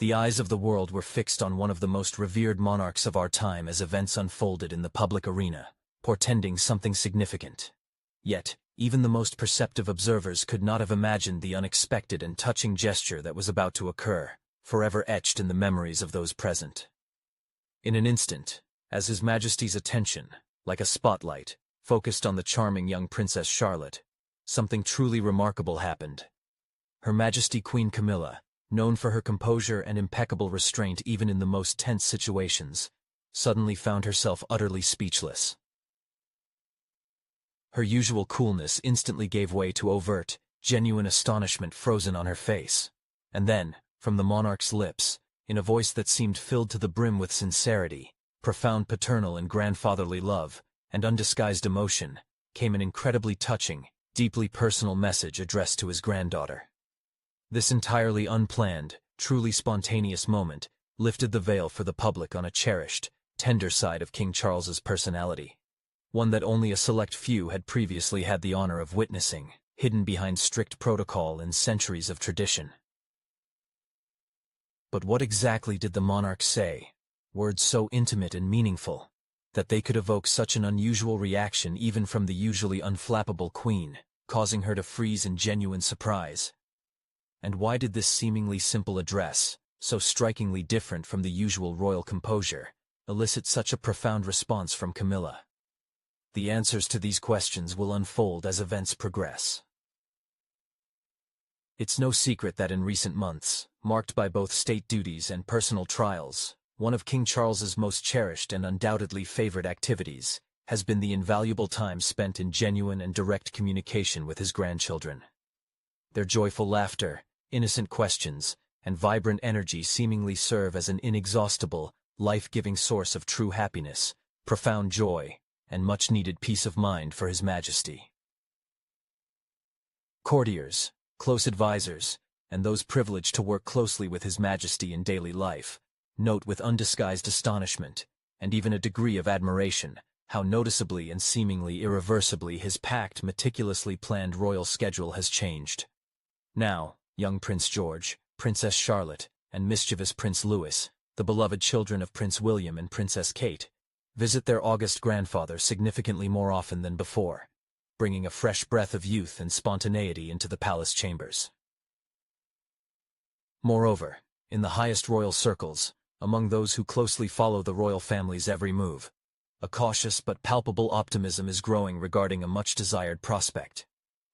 The eyes of the world were fixed on one of the most revered monarchs of our time as events unfolded in the public arena, portending something significant. Yet, even the most perceptive observers could not have imagined the unexpected and touching gesture that was about to occur, forever etched in the memories of those present. In an instant, as His Majesty's attention, like a spotlight, focused on the charming young Princess Charlotte, something truly remarkable happened. Her Majesty Queen Camilla, known for her composure and impeccable restraint even in the most tense situations, suddenly found herself utterly speechless. Her usual coolness instantly gave way to overt, genuine astonishment frozen on her face. And then, from the monarch's lips, in a voice that seemed filled to the brim with sincerity, profound paternal and grandfatherly love, and undisguised emotion, came an incredibly touching, deeply personal message addressed to his granddaughter. This entirely unplanned, truly spontaneous moment lifted the veil for the public on a cherished, tender side of King Charles's personality, one that only a select few had previously had the honor of witnessing, hidden behind strict protocol and centuries of tradition. But what exactly did the monarch say? Words so intimate and meaningful that they could evoke such an unusual reaction even from the usually unflappable queen, causing her to freeze in genuine surprise. And why did this seemingly simple address, so strikingly different from the usual royal composure, elicit such a profound response from Camilla? The answers to these questions will unfold as events progress. It's no secret that in recent months, marked by both state duties and personal trials, one of King Charles's most cherished and undoubtedly favored activities has been the invaluable time spent in genuine and direct communication with his grandchildren. Their joyful laughter, innocent questions, and vibrant energy seemingly serve as an inexhaustible, life-giving source of true happiness, profound joy, and much-needed peace of mind for His Majesty. Courtiers, close advisors, and those privileged to work closely with His Majesty in daily life, note with undisguised astonishment, and even a degree of admiration, how noticeably and seemingly irreversibly his packed, meticulously planned royal schedule has changed. Now, young Prince George, Princess Charlotte, and mischievous Prince Louis, the beloved children of Prince William and Princess Kate, visit their august grandfather significantly more often than before, bringing a fresh breath of youth and spontaneity into the palace chambers. Moreover, in the highest royal circles, among those who closely follow the royal family's every move, a cautious but palpable optimism is growing regarding a much-desired prospect: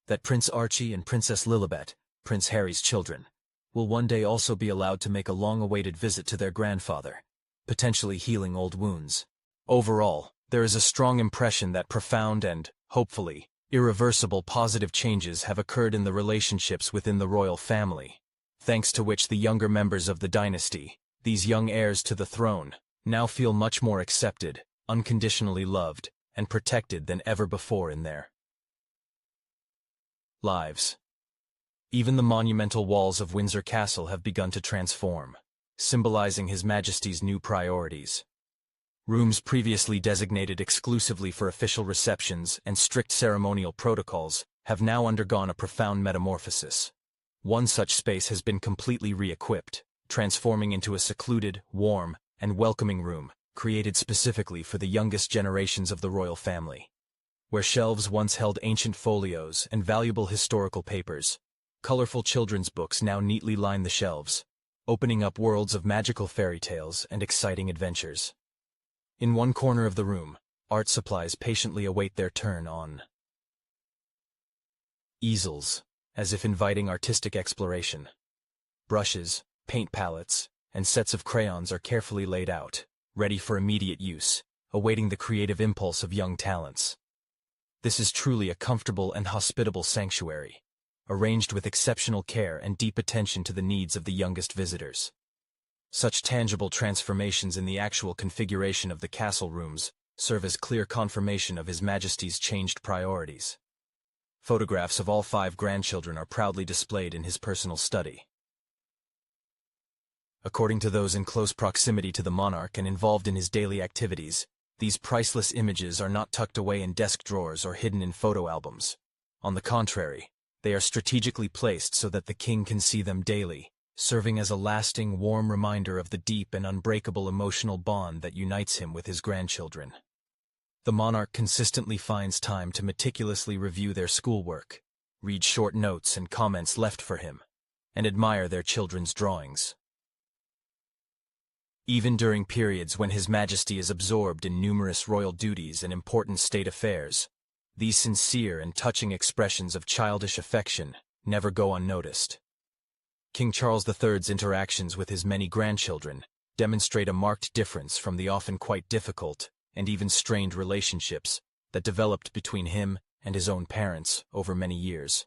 that Prince Archie and Princess Lilibet, Prince Harry's children, will one day also be allowed to make a long-awaited visit to their grandfather, potentially healing old wounds. Overall, there is a strong impression that profound and, hopefully, irreversible positive changes have occurred in the relationships within the royal family, thanks to which the younger members of the dynasty, these young heirs to the throne, now feel much more accepted, unconditionally loved, and protected than ever before in their lives. Even the monumental walls of Windsor Castle have begun to transform, symbolizing His Majesty's new priorities. Rooms previously designated exclusively for official receptions and strict ceremonial protocols have now undergone a profound metamorphosis. One such space has been completely re-equipped, transforming into a secluded, warm, and welcoming room, created specifically for the youngest generations of the royal family. Where shelves once held ancient folios and valuable historical papers, colorful children's books now neatly line the shelves, opening up worlds of magical fairy tales and exciting adventures. In one corner of the room, art supplies patiently await their turn on easels, as if inviting artistic exploration. Brushes, paint palettes, and sets of crayons are carefully laid out, ready for immediate use, awaiting the creative impulse of young talents. This is truly a comfortable and hospitable sanctuary, arranged with exceptional care and deep attention to the needs of the youngest visitors. Such tangible transformations in the actual configuration of the castle rooms serve as clear confirmation of His Majesty's changed priorities. Photographs of all 5 grandchildren are proudly displayed in his personal study. According to those in close proximity to the monarch and involved in his daily activities, these priceless images are not tucked away in desk drawers or hidden in photo albums. On the contrary, they are strategically placed so that the king can see them daily, serving as a lasting, warm reminder of the deep and unbreakable emotional bond that unites him with his grandchildren. The monarch consistently finds time to meticulously review their schoolwork, read short notes and comments left for him, and admire their children's drawings. Even during periods when His Majesty is absorbed in numerous royal duties and important state affairs, these sincere and touching expressions of childish affection never go unnoticed. King Charles III's interactions with his many grandchildren demonstrate a marked difference from the often quite difficult and even strained relationships that developed between him and his own parents over many years.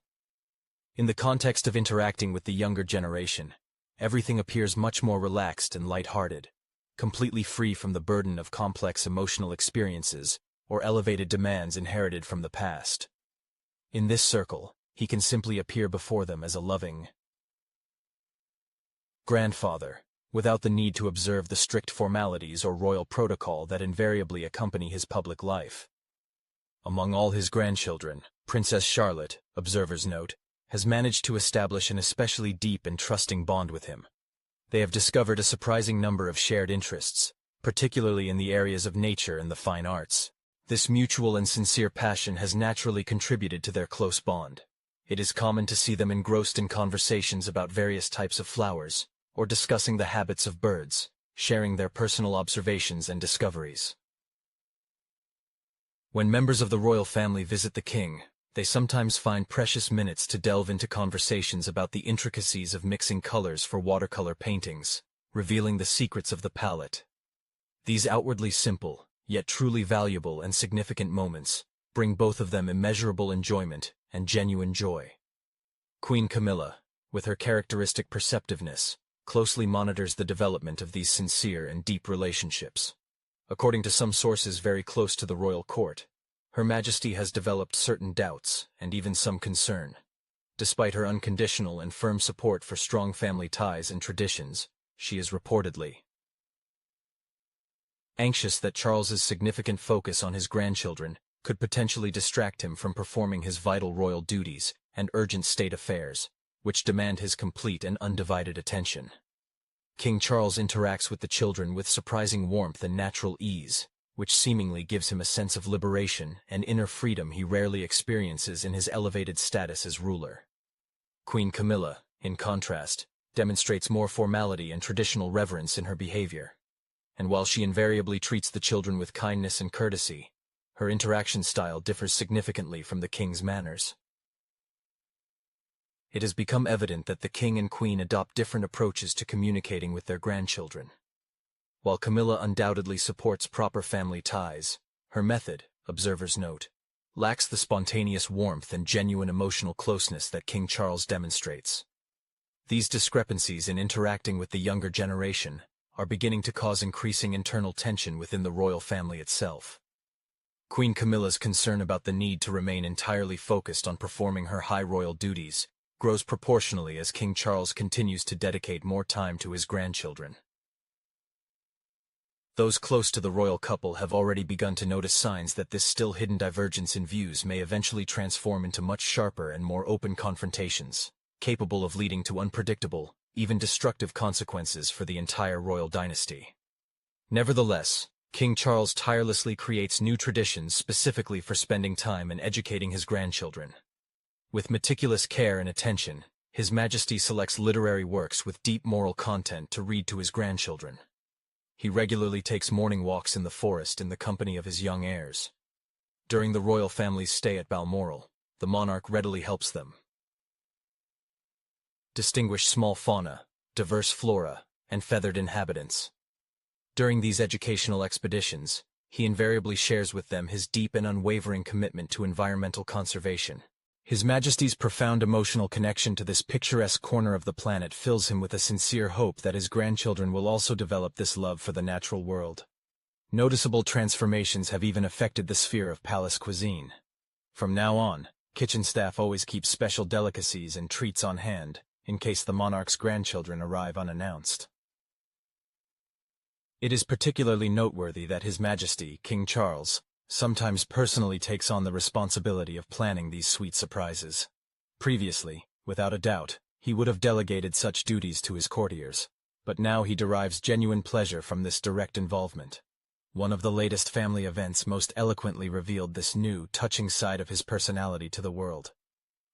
In the context of interacting with the younger generation, everything appears much more relaxed and light-hearted, completely free from the burden of complex emotional experiences or elevated demands inherited from the past. In this circle, he can simply appear before them as a loving grandfather, without the need to observe the strict formalities or royal protocol that invariably accompany his public life. Among all his grandchildren, Princess Charlotte, observers note, has managed to establish an especially deep and trusting bond with him. They have discovered a surprising number of shared interests, particularly in the areas of nature and the fine arts. This mutual and sincere passion has naturally contributed to their close bond. It is common to see them engrossed in conversations about various types of flowers, or discussing the habits of birds, sharing their personal observations and discoveries. When members of the royal family visit the king, they sometimes find precious minutes to delve into conversations about the intricacies of mixing colors for watercolor paintings, revealing the secrets of the palette. These outwardly simple, yet truly valuable and significant moments bring both of them immeasurable enjoyment and genuine joy. Queen Camilla, with her characteristic perceptiveness, closely monitors the development of these sincere and deep relationships. According to some sources very close to the royal court, Her Majesty has developed certain doubts and even some concern. Despite her unconditional and firm support for strong family ties and traditions, she is reportedly anxious that Charles's significant focus on his grandchildren could potentially distract him from performing his vital royal duties and urgent state affairs, which demand his complete and undivided attention. King Charles interacts with the children with surprising warmth and natural ease, which seemingly gives him a sense of liberation and inner freedom he rarely experiences in his elevated status as ruler. Queen Camilla, in contrast, demonstrates more formality and traditional reverence in her behavior. And while she invariably treats the children with kindness and courtesy, her interaction style differs significantly from the king's manners. It has become evident that the king and queen adopt different approaches to communicating with their grandchildren. While Camilla undoubtedly supports proper family ties, her method, observers note, lacks the spontaneous warmth and genuine emotional closeness that King Charles demonstrates. These discrepancies in interacting with the younger generation are beginning to cause increasing internal tension within the royal family itself. Queen Camilla's concern about the need to remain entirely focused on performing her high royal duties grows proportionally as King Charles continues to dedicate more time to his grandchildren. Those close to the royal couple have already begun to notice signs that this still hidden divergence in views may eventually transform into much sharper and more open confrontations, capable of leading to unpredictable, even destructive consequences for the entire royal dynasty. Nevertheless, King Charles tirelessly creates new traditions specifically for spending time and educating his grandchildren. With meticulous care and attention, His Majesty selects literary works with deep moral content to read to his grandchildren. He regularly takes morning walks in the forest in the company of his young heirs. During the royal family's stay at Balmoral, the monarch readily helps them distinguish small fauna, diverse flora, and feathered inhabitants. During these educational expeditions, he invariably shares with them his deep and unwavering commitment to environmental conservation. His Majesty's profound emotional connection to this picturesque corner of the planet fills him with a sincere hope that his grandchildren will also develop this love for the natural world. Noticeable transformations have even affected the sphere of palace cuisine. From now on, kitchen staff always keeps special delicacies and treats on hand, in case the monarch's grandchildren arrive unannounced. It is particularly noteworthy that His Majesty, King Charles, sometimes personally takes on the responsibility of planning these sweet surprises. Previously, without a doubt, He would have delegated such duties to his courtiers, but now he derives genuine pleasure from this direct involvement. One of the latest family events most eloquently revealed this new, touching side of his personality to the world.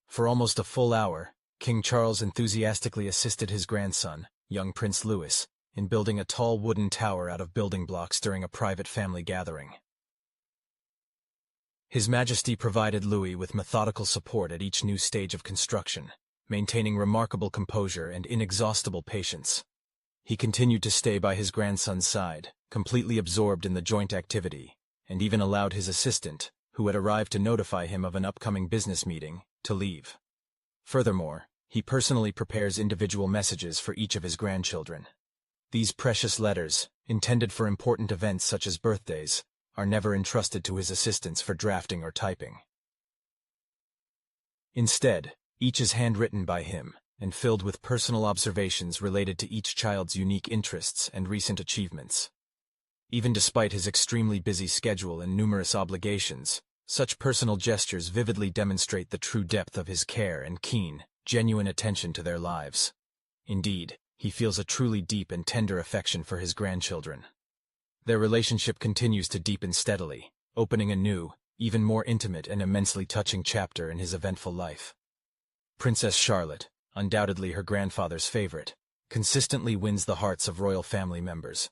For almost a full hour, King Charles enthusiastically assisted his grandson, young Prince Louis, in building a tall wooden tower out of building blocks during a private family gathering. His Majesty provided Louis with methodical support at each new stage of construction, maintaining remarkable composure and inexhaustible patience. He continued to stay by his grandson's side, completely absorbed in the joint activity, and even allowed his assistant, who had arrived to notify him of an upcoming business meeting, to leave. Furthermore, he personally prepares individual messages for each of his grandchildren. These precious letters, intended for important events such as birthdays, are never entrusted to his assistants for drafting or typing. Instead, each is handwritten by him, and filled with personal observations related to each child's unique interests and recent achievements. Even despite his extremely busy schedule and numerous obligations, such personal gestures vividly demonstrate the true depth of his care and keen, genuine attention to their lives. Indeed, he feels a truly deep and tender affection for his grandchildren. Their relationship continues to deepen steadily, opening a new, even more intimate and immensely touching chapter in his eventful life. Princess Charlotte, undoubtedly her grandfather's favorite, consistently wins the hearts of royal family members.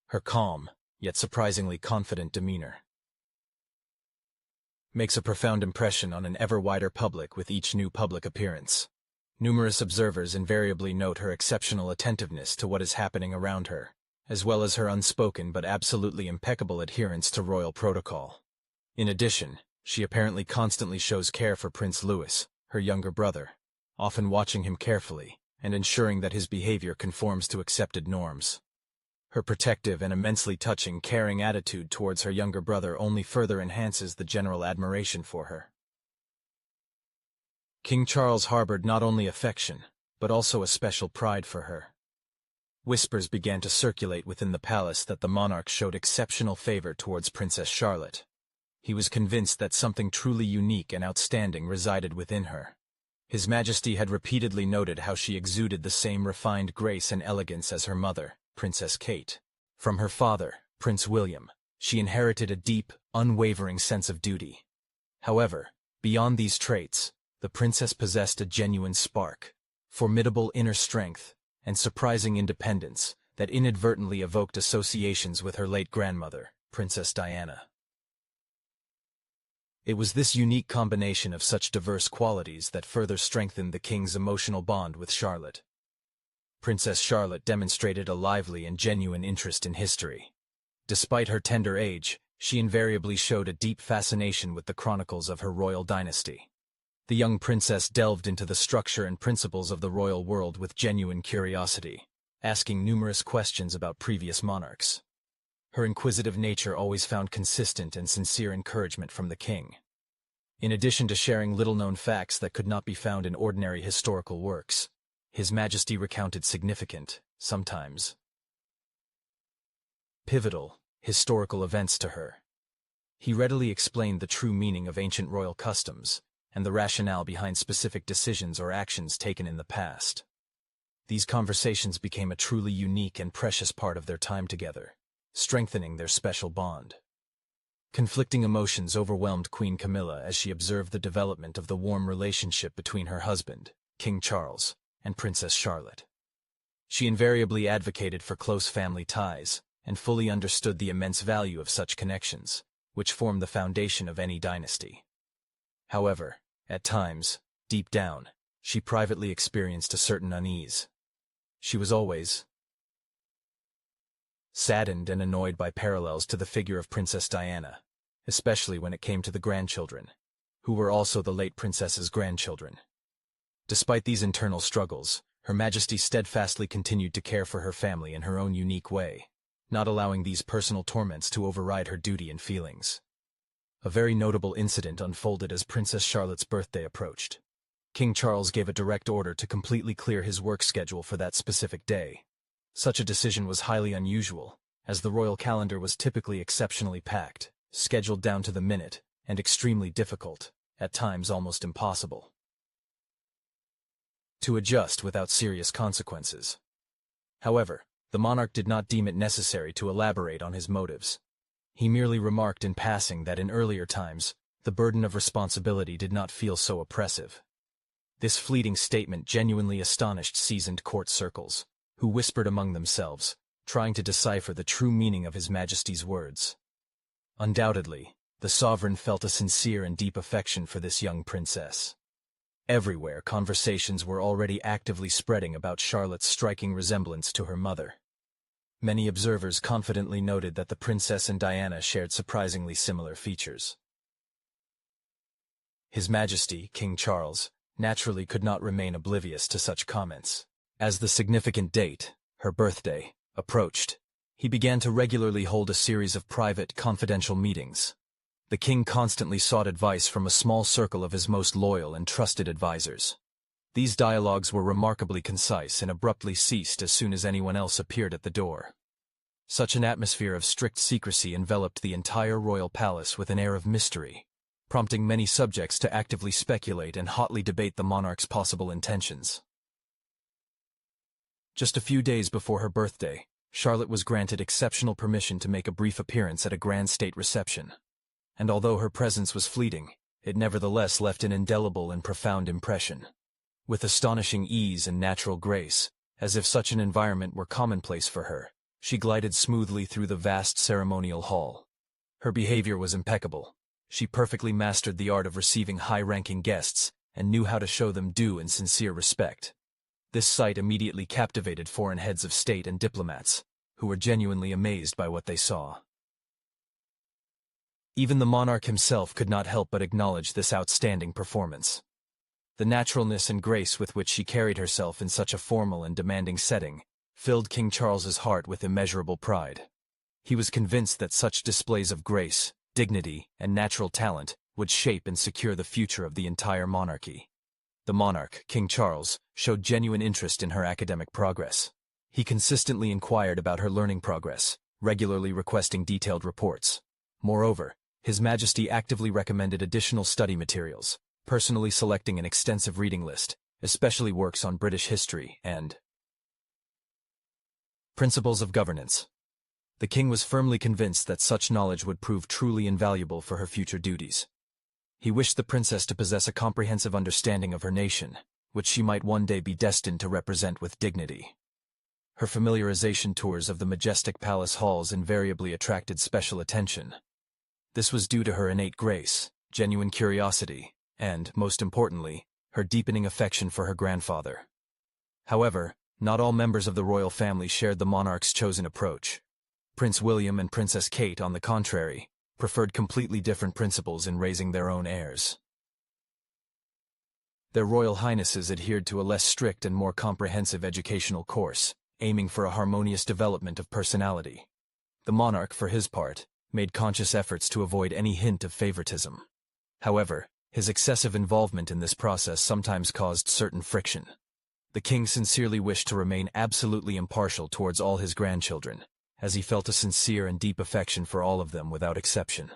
Her calm, yet surprisingly confident demeanor makes a profound impression on an ever wider public with each new public appearance. Numerous observers invariably note her exceptional attentiveness to what is happening around her, as well as her unspoken but absolutely impeccable adherence to royal protocol. In addition, she apparently constantly shows care for Prince Louis, her younger brother, often watching him carefully and ensuring that his behavior conforms to accepted norms. Her protective and immensely touching, caring attitude towards her younger brother only further enhances the general admiration for her. King Charles harbored not only affection, but also a special pride for her. Whispers began to circulate within the palace that the monarch showed exceptional favor towards Princess Charlotte. He was convinced that something truly unique and outstanding resided within her. His Majesty had repeatedly noted how she exuded the same refined grace and elegance as her mother, Princess Kate. From her father, Prince William, she inherited a deep, unwavering sense of duty. However, beyond these traits, the princess possessed a genuine spark, formidable inner strength, and surprising independence that inadvertently evoked associations with her late grandmother, Princess Diana. It was this unique combination of such diverse qualities that further strengthened the king's emotional bond with Charlotte. Princess Charlotte demonstrated a lively and genuine interest in history. Despite her tender age, she invariably showed a deep fascination with the chronicles of her royal dynasty. The young princess delved into the structure and principles of the royal world with genuine curiosity, asking numerous questions about previous monarchs. Her inquisitive nature always found consistent and sincere encouragement from the king. In addition to sharing little-known facts that could not be found in ordinary historical works, His Majesty recounted significant, sometimes pivotal, historical events to her. He readily explained the true meaning of ancient royal customs and the rationale behind specific decisions or actions taken in the past. These conversations became a truly unique and precious part of their time together, strengthening their special bond. Conflicting emotions overwhelmed Queen Camilla as she observed the development of the warm relationship between her husband, King Charles, and Princess Charlotte. She invariably advocated for close family ties and fully understood the immense value of such connections, which form the foundation of any dynasty. However, at times, deep down, she privately experienced a certain unease. She was always saddened and annoyed by parallels to the figure of Princess Diana, especially when it came to the grandchildren, who were also the late princess's grandchildren. Despite these internal struggles, Her Majesty steadfastly continued to care for her family in her own unique way, not allowing these personal torments to override her duty and feelings. A very notable incident unfolded as Princess Charlotte's birthday approached. King Charles gave a direct order to completely clear his work schedule for that specific day. Such a decision was highly unusual, as the royal calendar was typically exceptionally packed, scheduled down to the minute, and extremely difficult, at times almost impossible. to adjust without serious consequences. However, the monarch did not deem it necessary to elaborate on his motives. He merely remarked in passing that in earlier times, the burden of responsibility did not feel so oppressive. This fleeting statement genuinely astonished seasoned court circles, who whispered among themselves, trying to decipher the true meaning of His Majesty's words. Undoubtedly, the sovereign felt a sincere and deep affection for this young princess. Everywhere, conversations were already actively spreading about Charlotte's striking resemblance to her mother. Many observers confidently noted that the princess and Diana shared surprisingly similar features. His Majesty, King Charles, naturally could not remain oblivious to such comments. As the significant date, her birthday, approached, he began to regularly hold a series of private, confidential meetings. The king constantly sought advice from a small circle of his most loyal and trusted advisors. These dialogues were remarkably concise and abruptly ceased as soon as anyone else appeared at the door. Such an atmosphere of strict secrecy enveloped the entire royal palace with an air of mystery, prompting many subjects to actively speculate and hotly debate the monarch's possible intentions. Just a few days before her birthday, Charlotte was granted exceptional permission to make a brief appearance at a grand state reception. And although her presence was fleeting, it nevertheless left an indelible and profound impression. With astonishing ease and natural grace, as if such an environment were commonplace for her, she glided smoothly through the vast ceremonial hall. Her behavior was impeccable. She perfectly mastered the art of receiving high-ranking guests and knew how to show them due and sincere respect. This sight immediately captivated foreign heads of state and diplomats, who were genuinely amazed by what they saw. Even the monarch himself could not help but acknowledge this outstanding performance. The naturalness and grace with which she carried herself in such a formal and demanding setting filled King Charles's heart with immeasurable pride. He was convinced that such displays of grace, dignity, and natural talent would shape and secure the future of the entire monarchy. The monarch, King Charles, showed genuine interest in her academic progress. He consistently inquired about her learning progress, regularly requesting detailed reports. Moreover, His Majesty actively recommended additional study materials, personally selecting an extensive reading list, especially works on British history and principles of governance. The king was firmly convinced that such knowledge would prove truly invaluable for her future duties. He wished the princess to possess a comprehensive understanding of her nation, which she might one day be destined to represent with dignity. Her familiarization tours of the majestic palace halls invariably attracted special attention. This was due to her innate grace, genuine curiosity, and, most importantly, her deepening affection for her grandfather. However, not all members of the royal family shared the monarch's chosen approach. Prince William and Princess Kate, on the contrary, preferred completely different principles in raising their own heirs. Their royal highnesses adhered to a less strict and more comprehensive educational course, aiming for a harmonious development of personality. The monarch, for his part, made conscious efforts to avoid any hint of favoritism. However, his excessive involvement in this process sometimes caused certain friction. The king sincerely wished to remain absolutely impartial towards all his grandchildren, as he felt a sincere and deep affection for all of them without exception.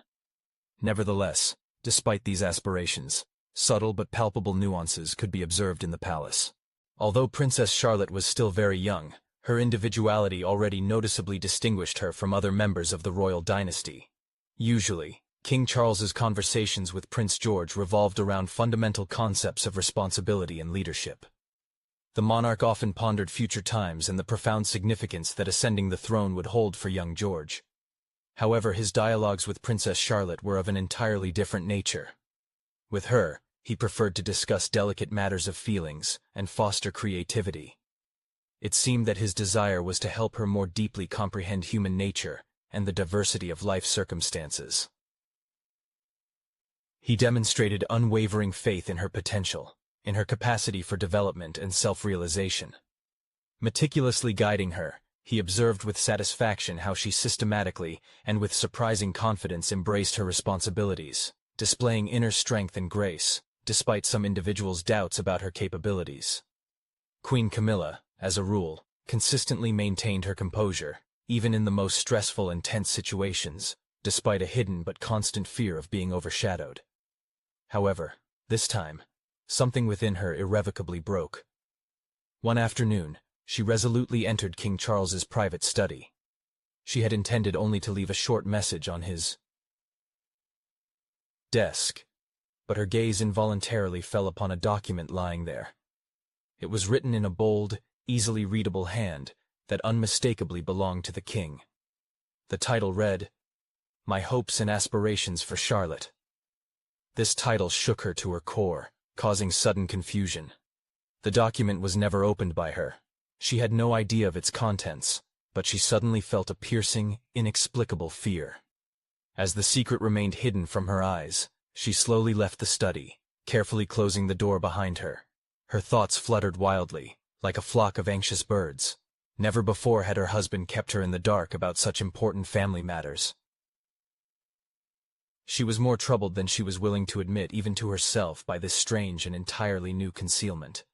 Nevertheless, despite these aspirations, subtle but palpable nuances could be observed in the palace. Although Princess Charlotte was still very young, her individuality already noticeably distinguished her from other members of the royal dynasty. Usually, King Charles's conversations with Prince George revolved around fundamental concepts of responsibility and leadership. The monarch often pondered future times and the profound significance that ascending the throne would hold for young George. However, his dialogues with Princess Charlotte were of an entirely different nature. With her, he preferred to discuss delicate matters of feelings and foster creativity. It seemed that his desire was to help her more deeply comprehend human nature and the diversity of life circumstances. He demonstrated unwavering faith in her potential, in her capacity for development and self-realization. Meticulously guiding her, he observed with satisfaction how she systematically and with surprising confidence embraced her responsibilities, displaying inner strength and grace, despite some individuals' doubts about her capabilities. Queen Camilla, as a rule, consistently maintained her composure, even in the most stressful and tense situations, despite a hidden but constant fear of being overshadowed. However, this time, something within her irrevocably broke. One afternoon, she resolutely entered King Charles's private study. She had intended only to leave a short message on his desk, but her gaze involuntarily fell upon a document lying there. It was written in a bold, easily readable hand that unmistakably belonged to the king. The title read, "My Hopes and Aspirations for Charlotte." This title shook her to her core, causing sudden confusion. The document was never opened by her. She had no idea of its contents, but she suddenly felt a piercing, inexplicable fear. As the secret remained hidden from her eyes, she slowly left the study, carefully closing the door behind her. Her thoughts fluttered wildly, like a flock of anxious birds. Never before had her husband kept her in the dark about such important family matters. She was more troubled than she was willing to admit even to herself by this strange and entirely new concealment.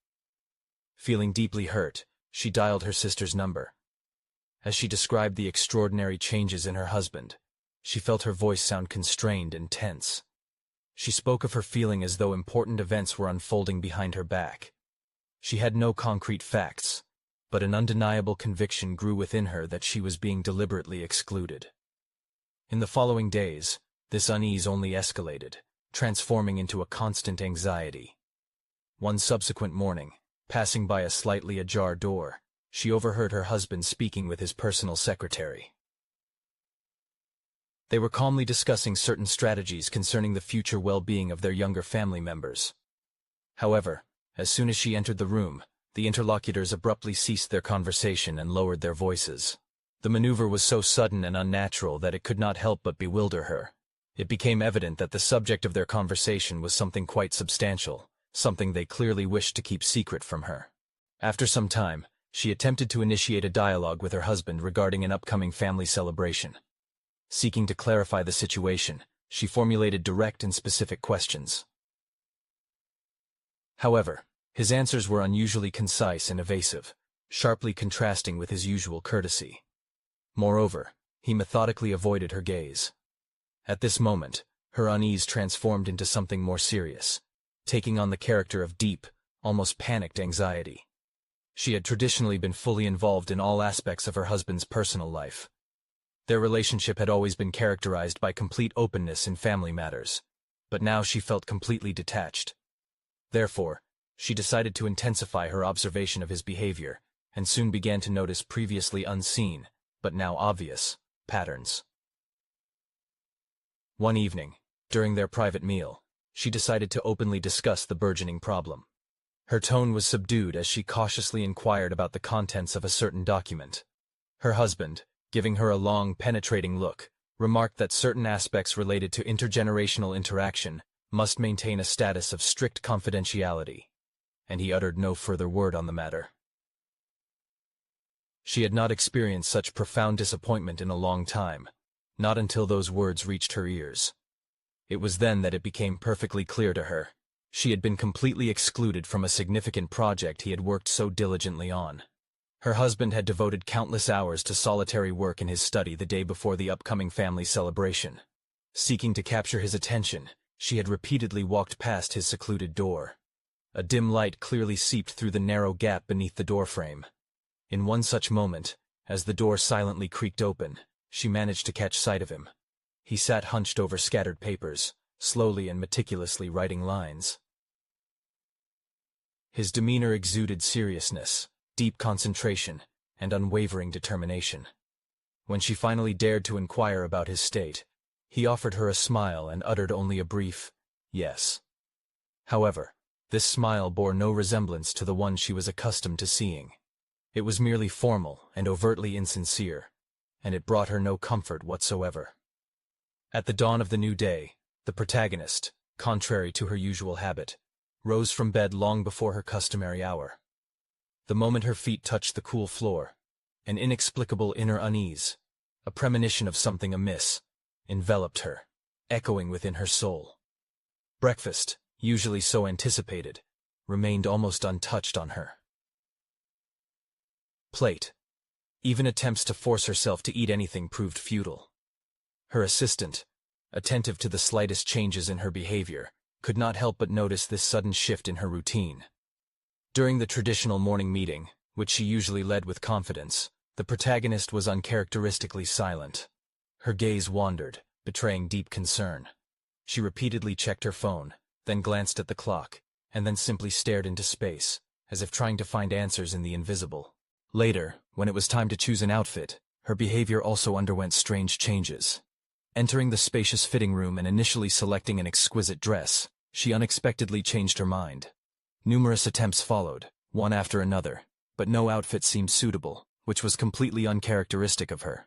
Feeling deeply hurt, she dialed her sister's number. As she described the extraordinary changes in her husband, she felt her voice sound constrained and tense. She spoke of her feeling as though important events were unfolding behind her back. She had no concrete facts, but an undeniable conviction grew within her that she was being deliberately excluded. In the following days, this unease only escalated, transforming into a constant anxiety. One subsequent morning, passing by a slightly ajar door, she overheard her husband speaking with his personal secretary. They were calmly discussing certain strategies concerning the future well-being of their younger family members. However, as soon as she entered the room, the interlocutors abruptly ceased their conversation and lowered their voices. The maneuver was so sudden and unnatural that it could not help but bewilder her. It became evident that the subject of their conversation was something quite substantial, something they clearly wished to keep secret from her. After some time, she attempted to initiate a dialogue with her husband regarding an upcoming family celebration. Seeking to clarify the situation, she formulated direct and specific questions. However, his answers were unusually concise and evasive, sharply contrasting with his usual courtesy. Moreover, he methodically avoided her gaze. At this moment, her unease transformed into something more serious, taking on the character of deep, almost panicked anxiety. She had traditionally been fully involved in all aspects of her husband's personal life. Their relationship had always been characterized by complete openness in family matters, but now she felt completely detached. Therefore, she decided to intensify her observation of his behavior, and soon began to notice previously unseen, but now obvious, patterns. One evening, during their private meal, she decided to openly discuss the burgeoning problem. Her tone was subdued as she cautiously inquired about the contents of a certain document. Her husband, giving her a long, penetrating look, remarked that certain aspects related to intergenerational interaction must maintain a status of strict confidentiality, and he uttered no further word on the matter. She had not experienced such profound disappointment in a long time, not until those words reached her ears. It was then that it became perfectly clear to her. She had been completely excluded from a significant project he had worked so diligently on. Her husband had devoted countless hours to solitary work in his study the day before the upcoming family celebration. Seeking to capture his attention, she had repeatedly walked past his secluded door. A dim light clearly seeped through the narrow gap beneath the doorframe. In one such moment, as the door silently creaked open, she managed to catch sight of him. He sat hunched over scattered papers, slowly and meticulously writing lines. His demeanor exuded seriousness, deep concentration, and unwavering determination. When she finally dared to inquire about his state, he offered her a smile and uttered only a brief, "Yes." However, this smile bore no resemblance to the one she was accustomed to seeing. It was merely formal and overtly insincere, and it brought her no comfort whatsoever. At the dawn of the new day, the protagonist, contrary to her usual habit, rose from bed long before her customary hour. The moment her feet touched the cool floor, an inexplicable inner unease, a premonition of something amiss, enveloped her, echoing within her soul. Breakfast, usually so anticipated, remained almost untouched on her plate. Even attempts to force herself to eat anything proved futile. Her assistant, attentive to the slightest changes in her behavior, could not help but notice this sudden shift in her routine. During the traditional morning meeting, which she usually led with confidence, the protagonist was uncharacteristically silent. Her gaze wandered, betraying deep concern. She repeatedly checked her phone, then glanced at the clock, and then simply stared into space, as if trying to find answers in the invisible. Later, when it was time to choose an outfit, her behavior also underwent strange changes. Entering the spacious fitting room and initially selecting an exquisite dress, she unexpectedly changed her mind. Numerous attempts followed, one after another, but no outfit seemed suitable, which was completely uncharacteristic of her.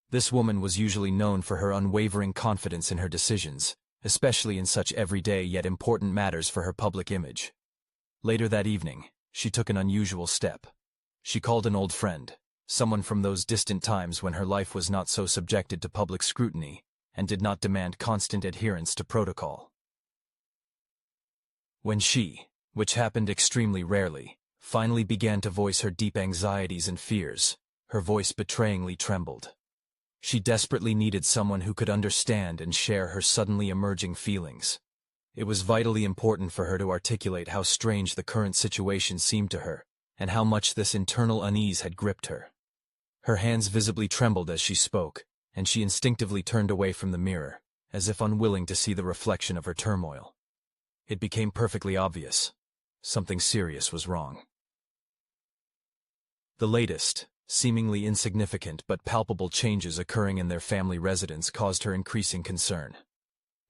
This woman was usually known for her unwavering confidence in her decisions, especially in such everyday yet important matters for her public image. Later that evening, she took an unusual step. She called an old friend, someone from those distant times when her life was not so subjected to public scrutiny and did not demand constant adherence to protocol. When she, which happened extremely rarely, finally began to voice her deep anxieties and fears, her voice betrayingly trembled. She desperately needed someone who could understand and share her suddenly emerging feelings. It was vitally important for her to articulate how strange the current situation seemed to her, and how much this internal unease had gripped her. Her hands visibly trembled as she spoke, and she instinctively turned away from the mirror, as if unwilling to see the reflection of her turmoil. It became perfectly obvious. Something serious was wrong. The latest, seemingly insignificant but palpable changes occurring in their family residence caused her increasing concern.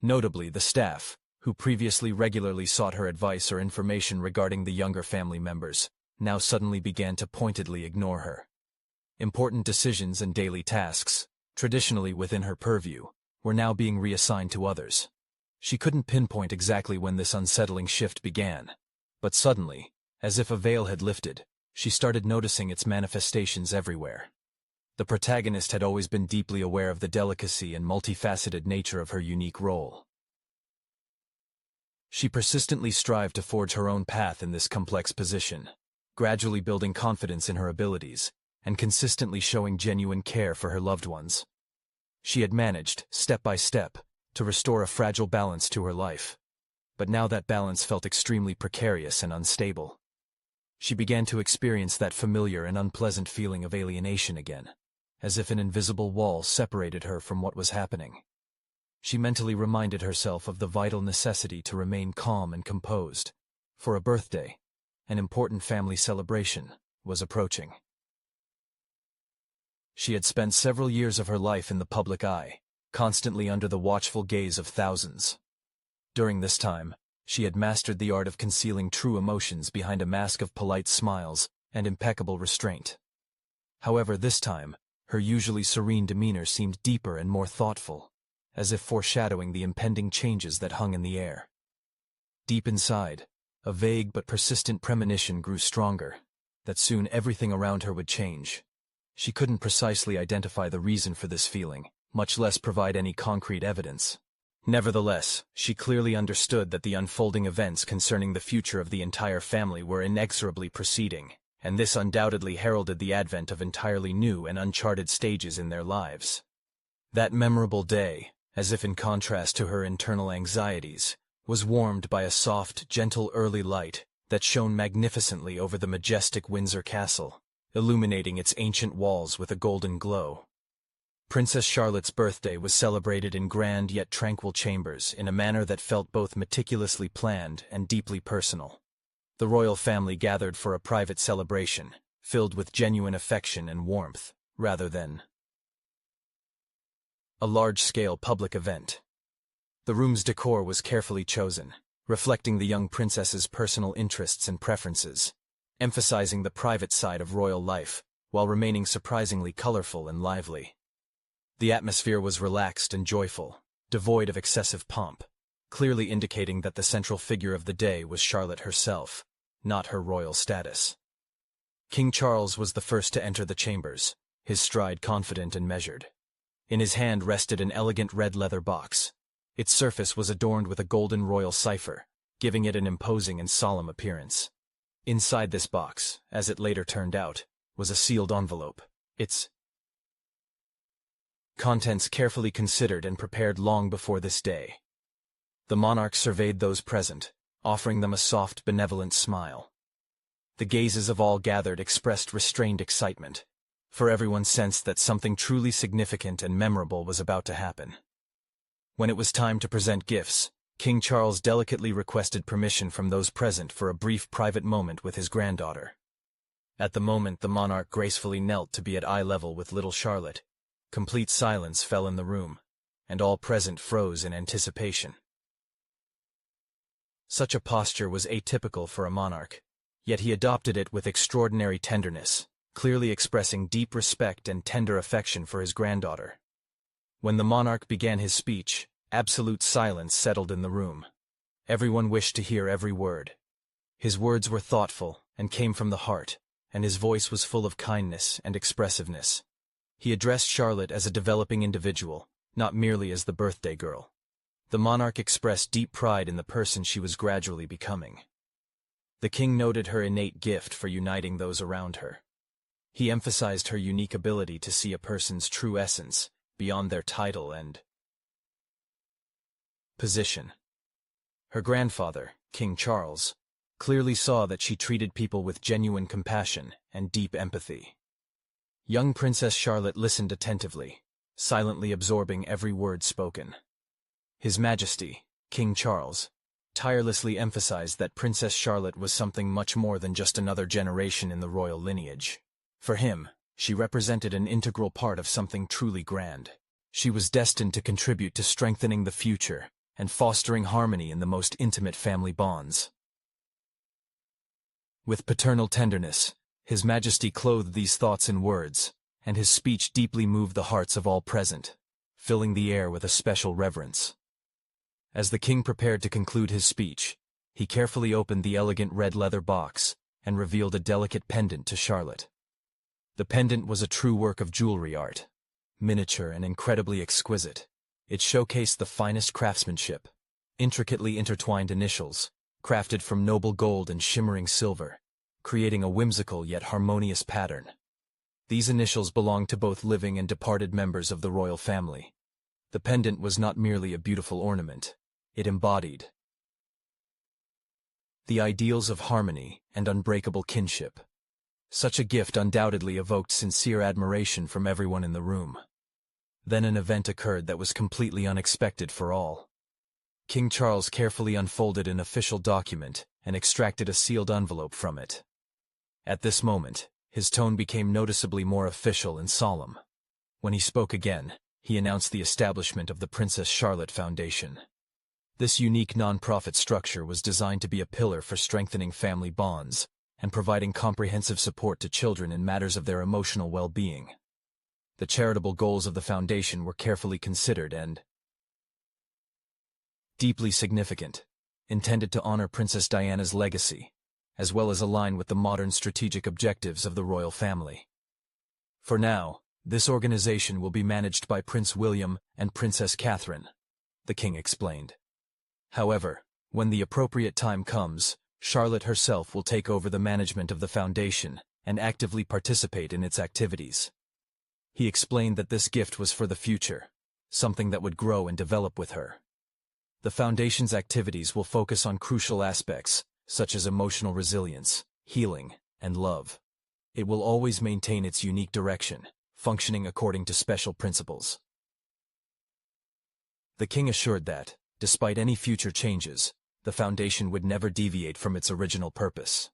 Notably, the staff, who previously regularly sought her advice or information regarding the younger family members, now suddenly began to pointedly ignore her. Important decisions and daily tasks, traditionally within her purview, were now being reassigned to others. She couldn't pinpoint exactly when this unsettling shift began, but suddenly, as if a veil had lifted, she started noticing its manifestations everywhere. The protagonist had always been deeply aware of the delicacy and multifaceted nature of her unique role. She persistently strived to forge her own path in this complex position, gradually building confidence in her abilities, and consistently showing genuine care for her loved ones. She had managed, step by step, to restore a fragile balance to her life. But now that balance felt extremely precarious and unstable. She began to experience that familiar and unpleasant feeling of alienation again, as if an invisible wall separated her from what was happening. She mentally reminded herself of the vital necessity to remain calm and composed, for a birthday, an important family celebration, was approaching. She had spent several years of her life in the public eye, constantly under the watchful gaze of thousands. During this time, she had mastered the art of concealing true emotions behind a mask of polite smiles and impeccable restraint. However, this time, her usually serene demeanor seemed deeper and more thoughtful, as if foreshadowing the impending changes that hung in the air. Deep inside, a vague but persistent premonition grew stronger, that soon everything around her would change. She couldn't precisely identify the reason for this feeling, much less provide any concrete evidence. Nevertheless, she clearly understood that the unfolding events concerning the future of the entire family were inexorably proceeding, and this undoubtedly heralded the advent of entirely new and uncharted stages in their lives. That memorable day, as if in contrast to her internal anxieties, was warmed by a soft, gentle early light that shone magnificently over the majestic Windsor Castle, illuminating its ancient walls with a golden glow. Princess Charlotte's birthday was celebrated in grand yet tranquil chambers in a manner that felt both meticulously planned and deeply personal. The royal family gathered for a private celebration, filled with genuine affection and warmth, rather than a large-scale public event. The room's decor was carefully chosen, reflecting the young princess's personal interests and preferences, emphasizing the private side of royal life, while remaining surprisingly colorful and lively. The atmosphere was relaxed and joyful, devoid of excessive pomp, clearly indicating that the central figure of the day was Charlotte herself, not her royal status. King Charles was the first to enter the chambers, his stride confident and measured. In his hand rested an elegant red leather box. Its surface was adorned with a golden royal cipher, giving it an imposing and solemn appearance. Inside this box, as it later turned out, was a sealed envelope, its contents carefully considered and prepared long before this day. The monarch surveyed those present, offering them a soft, benevolent smile. The gazes of all gathered expressed restrained excitement, for everyone sensed that something truly significant and memorable was about to happen. When it was time to present gifts, King Charles delicately requested permission from those present for a brief private moment with his granddaughter. At the moment the monarch gracefully knelt to be at eye level with little Charlotte. Complete silence fell in the room, and all present froze in anticipation. Such a posture was atypical for a monarch, yet he adopted it with extraordinary tenderness, clearly expressing deep respect and tender affection for his granddaughter. When the monarch began his speech, absolute silence settled in the room. Everyone wished to hear every word. His words were thoughtful and came from the heart, and his voice was full of kindness and expressiveness. He addressed Charlotte as a developing individual, not merely as the birthday girl. The monarch expressed deep pride in the person she was gradually becoming. The king noted her innate gift for uniting those around her. He emphasized her unique ability to see a person's true essence, beyond their title and position. Her grandfather, King Charles, clearly saw that she treated people with genuine compassion and deep empathy. Young Princess Charlotte listened attentively, silently absorbing every word spoken. His Majesty, King Charles, tirelessly emphasized that Princess Charlotte was something much more than just another generation in the royal lineage. For him, she represented an integral part of something truly grand. She was destined to contribute to strengthening the future and fostering harmony in the most intimate family bonds. With paternal tenderness, His Majesty clothed these thoughts in words, and his speech deeply moved the hearts of all present, filling the air with a special reverence. As the king prepared to conclude his speech, he carefully opened the elegant red leather box and revealed a delicate pendant to Charlotte. The pendant was a true work of jewelry art, miniature and incredibly exquisite. It showcased the finest craftsmanship, intricately intertwined initials, crafted from noble gold and shimmering silver, creating a whimsical yet harmonious pattern. These initials belonged to both living and departed members of the royal family. The pendant was not merely a beautiful ornament, it embodied the ideals of harmony and unbreakable kinship. Such a gift undoubtedly evoked sincere admiration from everyone in the room. Then an event occurred that was completely unexpected for all. King Charles carefully unfolded an official document and extracted a sealed envelope from it. At this moment, his tone became noticeably more official and solemn. When he spoke again, he announced the establishment of the Princess Charlotte Foundation. This unique non-profit structure was designed to be a pillar for strengthening family bonds and providing comprehensive support to children in matters of their emotional well-being. The charitable goals of the foundation were carefully considered and deeply significant, intended to honor Princess Diana's legacy, as well as align with the modern strategic objectives of the royal family. For now, this organization will be managed by Prince William and Princess Catherine, the king explained. However, when the appropriate time comes, Charlotte herself will take over the management of the foundation and actively participate in its activities. He explained that this gift was for the future, something that would grow and develop with her. The foundation's activities will focus on crucial aspects, such as emotional resilience, healing, and love. It will always maintain its unique direction, functioning according to special principles. The king assured that, despite any future changes, the foundation would never deviate from its original purpose.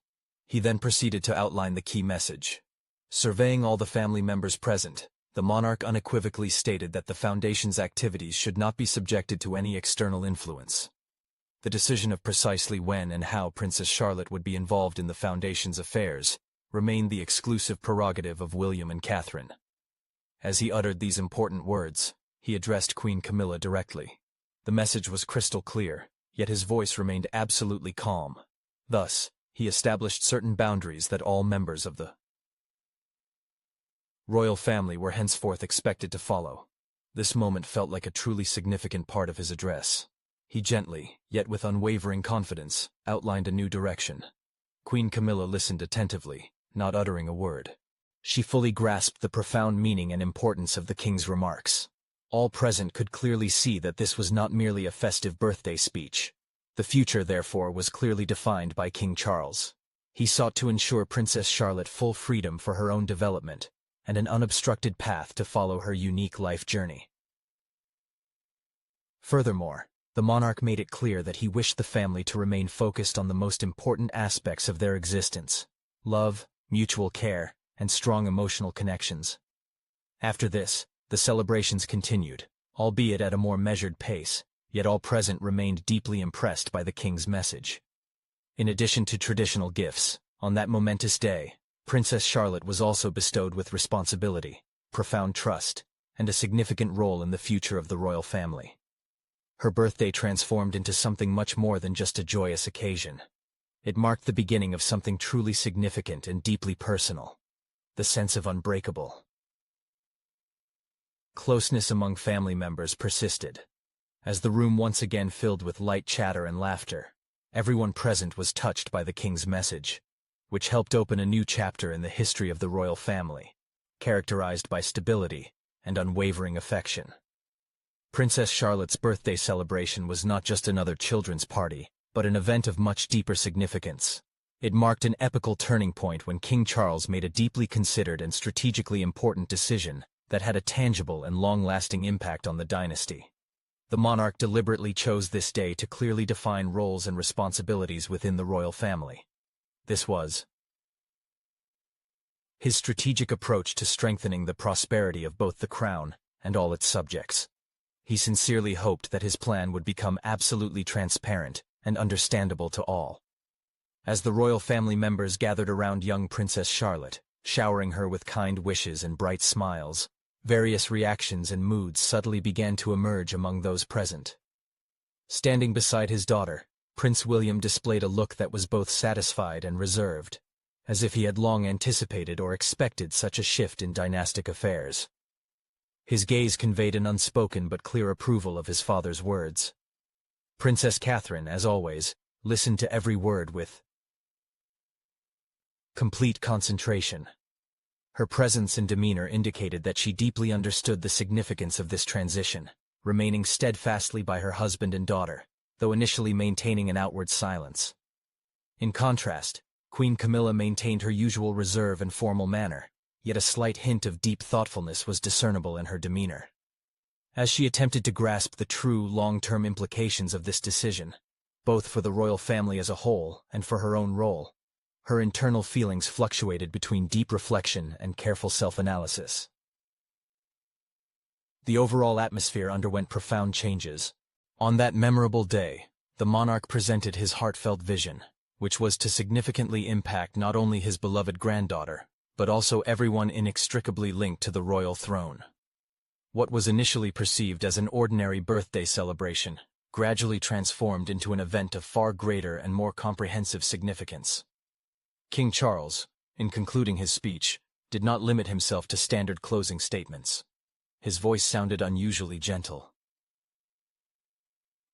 He then proceeded to outline the key message. Surveying all the family members present, the monarch unequivocally stated that the foundation's activities should not be subjected to any external influence. The decision of precisely when and how Princess Charlotte would be involved in the foundation's affairs remained the exclusive prerogative of William and Catherine. As he uttered these important words, he addressed Queen Camilla directly. The message was crystal clear, yet his voice remained absolutely calm. Thus, he established certain boundaries that all members of the royal family were henceforth expected to follow. This moment felt like a truly significant part of his address. He gently, yet with unwavering confidence, outlined a new direction. Queen Camilla listened attentively, not uttering a word. She fully grasped the profound meaning and importance of the king's remarks. All present could clearly see that this was not merely a festive birthday speech. The future, therefore, was clearly defined by King Charles. He sought to ensure Princess Charlotte full freedom for her own development and an unobstructed path to follow her unique life journey. Furthermore, the monarch made it clear that he wished the family to remain focused on the most important aspects of their existence: love, mutual care, and strong emotional connections. After this, the celebrations continued, albeit at a more measured pace, yet all present remained deeply impressed by the king's message. In addition to traditional gifts, on that momentous day, Princess Charlotte was also bestowed with responsibility, profound trust, and a significant role in the future of the royal family. Her birthday transformed into something much more than just a joyous occasion. It marked the beginning of something truly significant and deeply personal: the sense of unbreakable closeness among family members persisted. As the room once again filled with light chatter and laughter, everyone present was touched by the king's message, which helped open a new chapter in the history of the royal family, characterized by stability and unwavering affection. Princess Charlotte's birthday celebration was not just another children's party, but an event of much deeper significance. It marked an epical turning point when King Charles made a deeply considered and strategically important decision that had a tangible and long-lasting impact on the dynasty. The monarch deliberately chose this day to clearly define roles and responsibilities within the royal family. This was his strategic approach to strengthening the prosperity of both the crown and all its subjects. He sincerely hoped that his plan would become absolutely transparent and understandable to all. As the royal family members gathered around young Princess Charlotte, showering her with kind wishes and bright smiles, various reactions and moods subtly began to emerge among those present. Standing beside his daughter, Prince William displayed a look that was both satisfied and reserved, as if he had long anticipated or expected such a shift in dynastic affairs. His gaze conveyed an unspoken but clear approval of his father's words. Princess Catherine, as always, listened to every word with complete concentration. Her presence and demeanor indicated that she deeply understood the significance of this transition, remaining steadfastly by her husband and daughter, though initially maintaining an outward silence. In contrast, Queen Camilla maintained her usual reserve and formal manner, yet a slight hint of deep thoughtfulness was discernible in her demeanor. As she attempted to grasp the true long-term implications of this decision, both for the royal family as a whole and for her own role, her internal feelings fluctuated between deep reflection and careful self-analysis. The overall atmosphere underwent profound changes. On that memorable day, the monarch presented his heartfelt vision, which was to significantly impact not only his beloved granddaughter, but also everyone inextricably linked to the royal throne. What was initially perceived as an ordinary birthday celebration gradually transformed into an event of far greater and more comprehensive significance. King Charles, in concluding his speech, did not limit himself to standard closing statements. His voice sounded unusually gentle.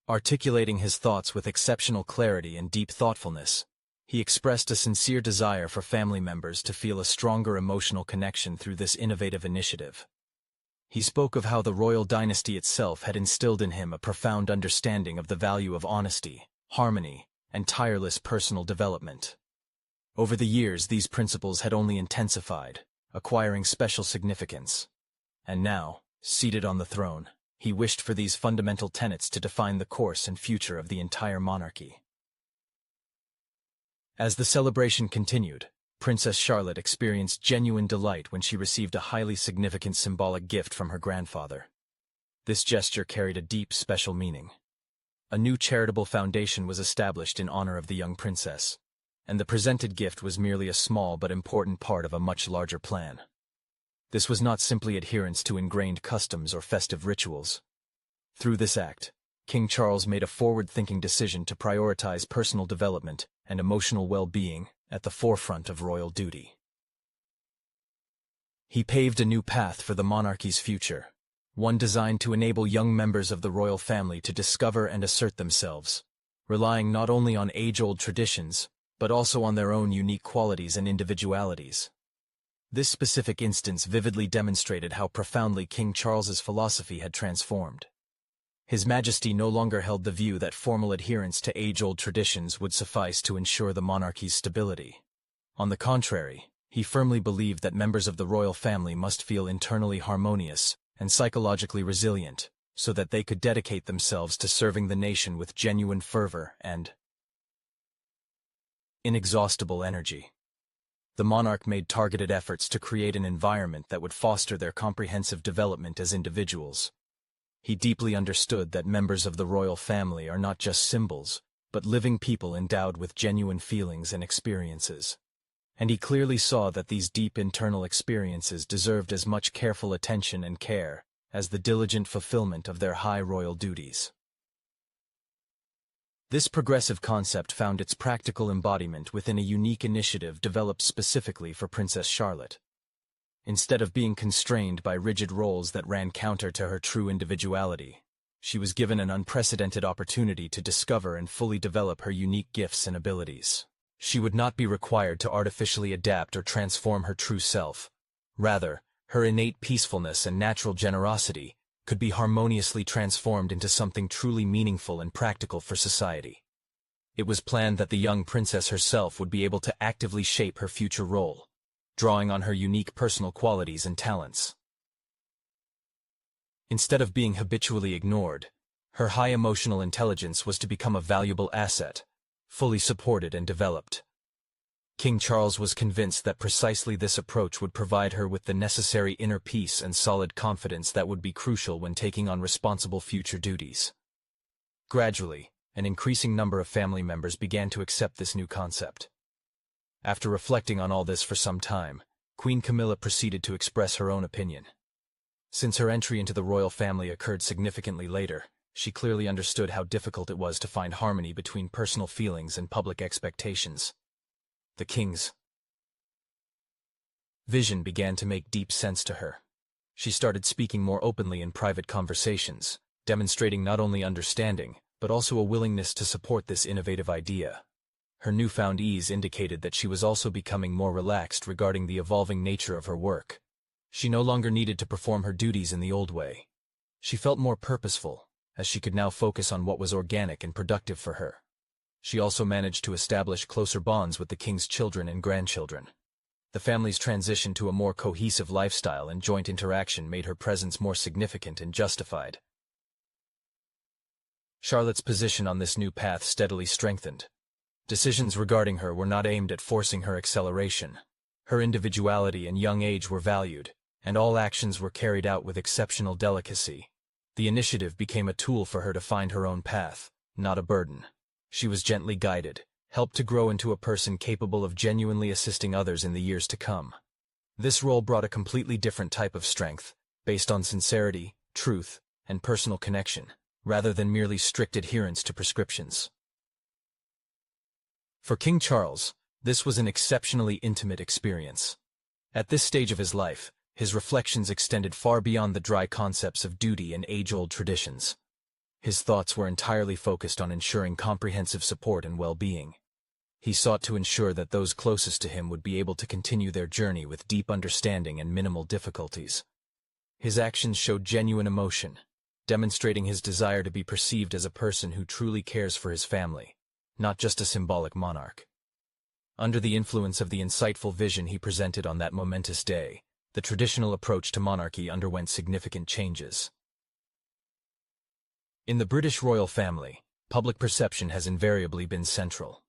Articulating his thoughts with exceptional clarity and deep thoughtfulness, he expressed a sincere desire for family members to feel a stronger emotional connection through this innovative initiative. He spoke of how the royal dynasty itself had instilled in him a profound understanding of the value of honesty, harmony, and tireless personal development. Over the years, these principles had only intensified, acquiring special significance. And now, seated on the throne, he wished for these fundamental tenets to define the course and future of the entire monarchy. As the celebration continued, Princess Charlotte experienced genuine delight when she received a highly significant symbolic gift from her grandfather. This gesture carried a deep, special meaning. A new charitable foundation was established in honor of the young princess, and the presented gift was merely a small but important part of a much larger plan. This was not simply adherence to ingrained customs or festive rituals. Through this act, King Charles made a forward-thinking decision to prioritize personal development and emotional well-being at the forefront of royal duty. He paved a new path for the monarchy's future, one designed to enable young members of the royal family to discover and assert themselves, relying not only on age-old traditions, but also on their own unique qualities and individualities. This specific instance vividly demonstrated how profoundly King Charles's philosophy had transformed. His Majesty no longer held the view that formal adherence to age-old traditions would suffice to ensure the monarchy's stability. On the contrary, he firmly believed that members of the royal family must feel internally harmonious and psychologically resilient, so that they could dedicate themselves to serving the nation with genuine fervor and inexhaustible energy. The monarch made targeted efforts to create an environment that would foster their comprehensive development as individuals. He deeply understood that members of the royal family are not just symbols, but living people endowed with genuine feelings and experiences. And he clearly saw that these deep internal experiences deserved as much careful attention and care as the diligent fulfillment of their high royal duties. This progressive concept found its practical embodiment within a unique initiative developed specifically for Princess Charlotte. Instead of being constrained by rigid roles that ran counter to her true individuality, she was given an unprecedented opportunity to discover and fully develop her unique gifts and abilities. She would not be required to artificially adapt or transform her true self. Rather, her innate peacefulness and natural generosity could be harmoniously transformed into something truly meaningful and practical for society. It was planned that the young princess herself would be able to actively shape her future role, drawing on her unique personal qualities and talents. Instead of being habitually ignored, her high emotional intelligence was to become a valuable asset, fully supported and developed. King Charles was convinced that precisely this approach would provide her with the necessary inner peace and solid confidence that would be crucial when taking on responsible future duties. Gradually, an increasing number of family members began to accept this new concept. After reflecting on all this for some time, Queen Camilla proceeded to express her own opinion. Since her entry into the royal family occurred significantly later, she clearly understood how difficult it was to find harmony between personal feelings and public expectations. The king's vision began to make deep sense to her. She started speaking more openly in private conversations, demonstrating not only understanding, but also a willingness to support this innovative idea. Her newfound ease indicated that she was also becoming more relaxed regarding the evolving nature of her work. She no longer needed to perform her duties in the old way. She felt more purposeful, as she could now focus on what was organic and productive for her. She also managed to establish closer bonds with the king's children and grandchildren. The family's transition to a more cohesive lifestyle and joint interaction made her presence more significant and justified. Charlotte's position on this new path steadily strengthened. Decisions regarding her were not aimed at forcing her acceleration. Her individuality and young age were valued, and all actions were carried out with exceptional delicacy. The initiative became a tool for her to find her own path, not a burden. She was gently guided, helped to grow into a person capable of genuinely assisting others in the years to come. This role brought a completely different type of strength, based on sincerity, truth, and personal connection, rather than merely strict adherence to prescriptions. For King Charles, this was an exceptionally intimate experience. At this stage of his life, his reflections extended far beyond the dry concepts of duty and age-old traditions. His thoughts were entirely focused on ensuring comprehensive support and well-being. He sought to ensure that those closest to him would be able to continue their journey with deep understanding and minimal difficulties. His actions showed genuine emotion, demonstrating his desire to be perceived as a person who truly cares for his family, not just a symbolic monarch. Under the influence of the insightful vision he presented on that momentous day, the traditional approach to monarchy underwent significant changes. In the British royal family, public perception has invariably been central.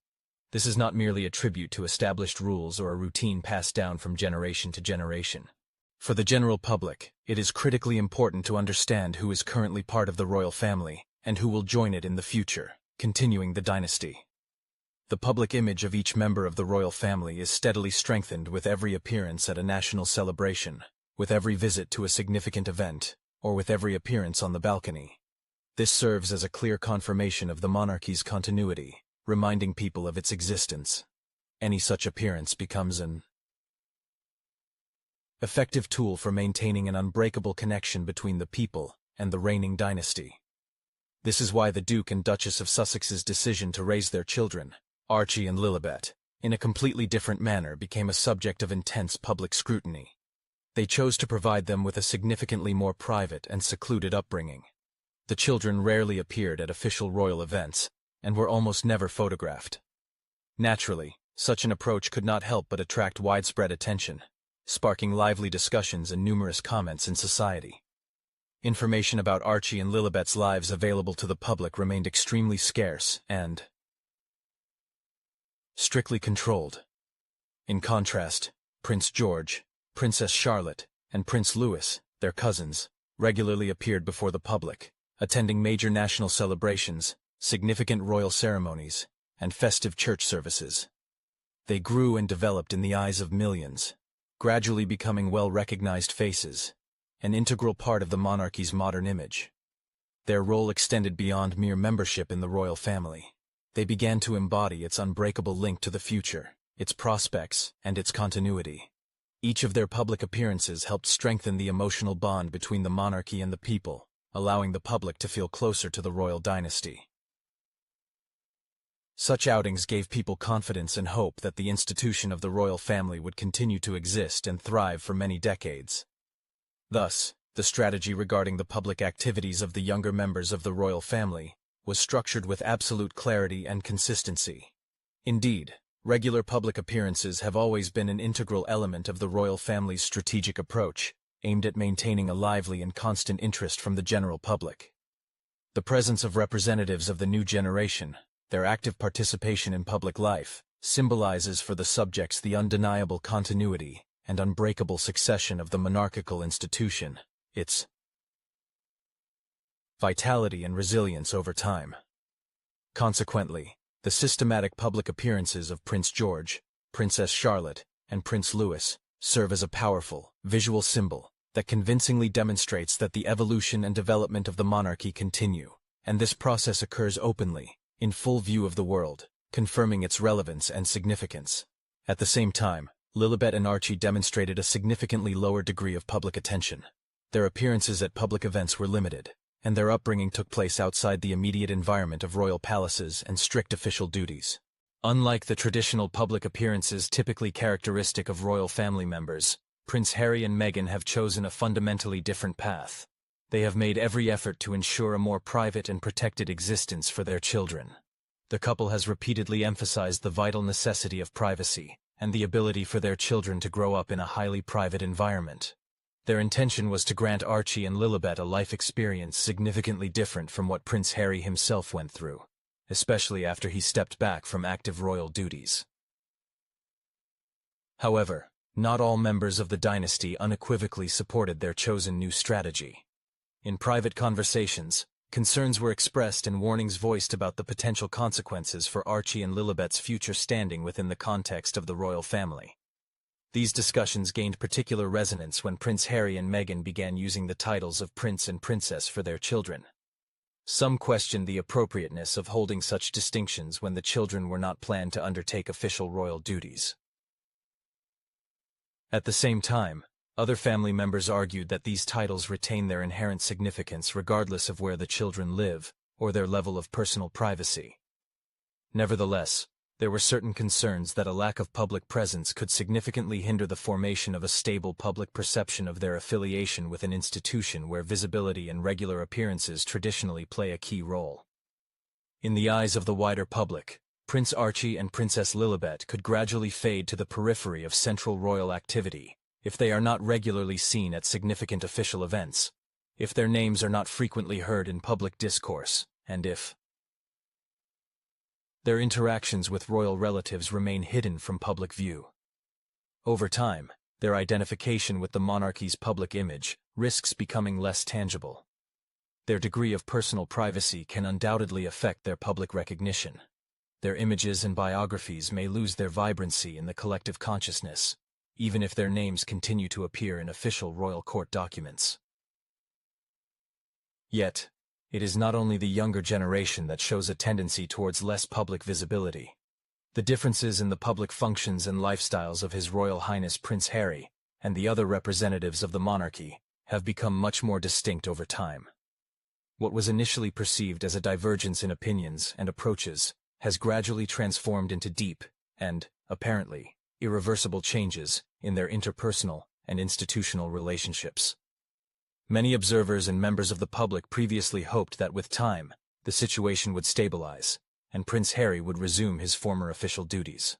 This is not merely a tribute to established rules or a routine passed down from generation to generation. For the general public, it is critically important to understand who is currently part of the royal family and who will join it in the future, continuing the dynasty. The public image of each member of the royal family is steadily strengthened with every appearance at a national celebration, with every visit to a significant event, or with every appearance on the balcony. This serves as a clear confirmation of the monarchy's continuity, reminding people of its existence. Any such appearance becomes an effective tool for maintaining an unbreakable connection between the people and the reigning dynasty. This is why the Duke and Duchess of Sussex's decision to raise their children, Archie and Lilibet, in a completely different manner became a subject of intense public scrutiny. They chose to provide them with a significantly more private and secluded upbringing. The children rarely appeared at official royal events, and were almost never photographed. Naturally, Such an approach could not help but attract widespread attention, sparking lively discussions and numerous comments in society. Information about Archie and Lilibet's lives available to the public remained extremely scarce and strictly controlled. In contrast, Prince George, Princess Charlotte, and Prince Louis, their cousins, regularly appeared before the public, attending major national celebrations, significant royal ceremonies, and festive church services. They grew and developed in the eyes of millions, gradually becoming well-recognized faces, an integral part of the monarchy's modern image. Their role extended beyond mere membership in the royal family. They began to embody its unbreakable link to the future, its prospects, and its continuity. Each of their public appearances helped strengthen the emotional bond between the monarchy and the people, allowing the public to feel closer to the royal dynasty. Such outings gave people confidence and hope that the institution of the royal family would continue to exist and thrive for many decades. Thus, the strategy regarding the public activities of the younger members of the royal family was structured with absolute clarity and consistency. Indeed, regular public appearances have always been an integral element of the royal family's strategic approach, aimed at maintaining a lively and constant interest from the general public. The presence of representatives of the new generation, their active participation in public life, symbolizes for the subjects the undeniable continuity and unbreakable succession of the monarchical institution, its vitality and resilience over time. Consequently, the systematic public appearances of Prince George, Princess Charlotte, and Prince Louis serve as a powerful, visual symbol that convincingly demonstrates that the evolution and development of the monarchy continue, and this process occurs openly, in full view of the world, confirming its relevance and significance. At the same time, Lilibet and Archie demonstrated a significantly lower degree of public attention. Their appearances at public events were limited, and their upbringing took place outside the immediate environment of royal palaces and strict official duties. Unlike the traditional public appearances typically characteristic of royal family members, Prince Harry and Meghan have chosen a fundamentally different path. They have made every effort to ensure a more private and protected existence for their children. The couple has repeatedly emphasized the vital necessity of privacy and the ability for their children to grow up in a highly private environment. Their intention was to grant Archie and Lilibet a life experience significantly different from what Prince Harry himself went through, especially after he stepped back from active royal duties. However, not all members of the dynasty unequivocally supported their chosen new strategy. In private conversations, concerns were expressed and warnings voiced about the potential consequences for Archie and Lilibet's future standing within the context of the royal family. These discussions gained particular resonance when Prince Harry and Meghan began using the titles of Prince and Princess for their children. Some questioned the appropriateness of holding such distinctions when the children were not planned to undertake official royal duties. At the same time, other family members argued that these titles retain their inherent significance regardless of where the children live or their level of personal privacy. Nevertheless, there were certain concerns that a lack of public presence could significantly hinder the formation of a stable public perception of their affiliation with an institution where visibility and regular appearances traditionally play a key role. In the eyes of the wider public, Prince Archie and Princess Lilibet could gradually fade to the periphery of central royal activity if they are not regularly seen at significant official events, if their names are not frequently heard in public discourse, and if their interactions with royal relatives remain hidden from public view. Over time, their identification with the monarchy's public image risks becoming less tangible. Their degree of personal privacy can undoubtedly affect their public recognition. Their images and biographies may lose their vibrancy in the collective consciousness, even if their names continue to appear in official royal court documents. Yet, it is not only the younger generation that shows a tendency towards less public visibility. The differences in the public functions and lifestyles of His Royal Highness Prince Harry and the other representatives of the monarchy have become much more distinct over time. What was initially perceived as a divergence in opinions and approaches has gradually transformed into deep and, apparently, irreversible changes in their interpersonal and institutional relationships. Many observers and members of the public previously hoped that with time, the situation would stabilize, and Prince Harry would resume his former official duties.